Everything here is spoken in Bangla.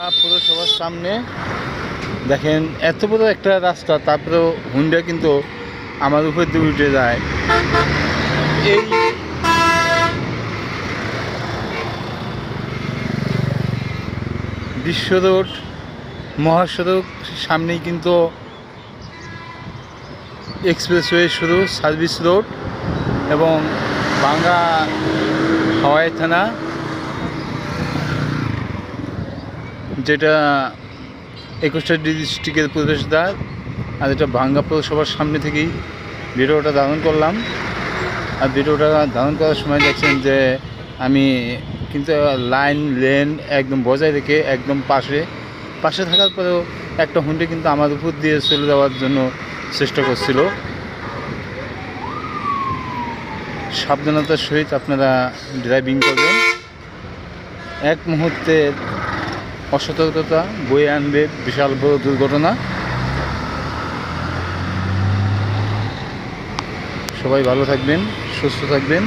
পুরসভার সামনে দেখেন এত বড় একটা রাস্তা, তারপরেও হুন্ডা কিন্তু আমার উপর দিয়ে উঠে যায়। এই বিশ্ব রোড মহাসড়ক সামনেই কিন্তু এক্সপ্রেসওয়ে শুরু, সার্ভিস রোড এবং ভাঙ্গা হাওয়াই থানা, যেটা 21টা ডিস্ট্রিক্টের প্রবেশদ্বার। আর এটা ভাঙ্গা পৌরসভার সামনে থেকেই ভিডিওটা ধারণ করলাম। আর ভিডিওটা ধারণ করার সময় দেখছেন যে আমি কিন্তু লাইন লেন একদম বজায় রেখে একদম পাশে থাকার পরেও একটা হুন্ডা কিন্তু আমার উপর দিয়ে চলে যাওয়ার জন্য চেষ্টা করছিল। সাবধানতার সহিত আপনারা ড্রাইভিং করবেন। এক মুহূর্তের অসতর্কতা বয়ে আনবে বিশাল বড় দুর্ঘটনা। সবাই ভালো থাকবেন, সুস্থ থাকবেন।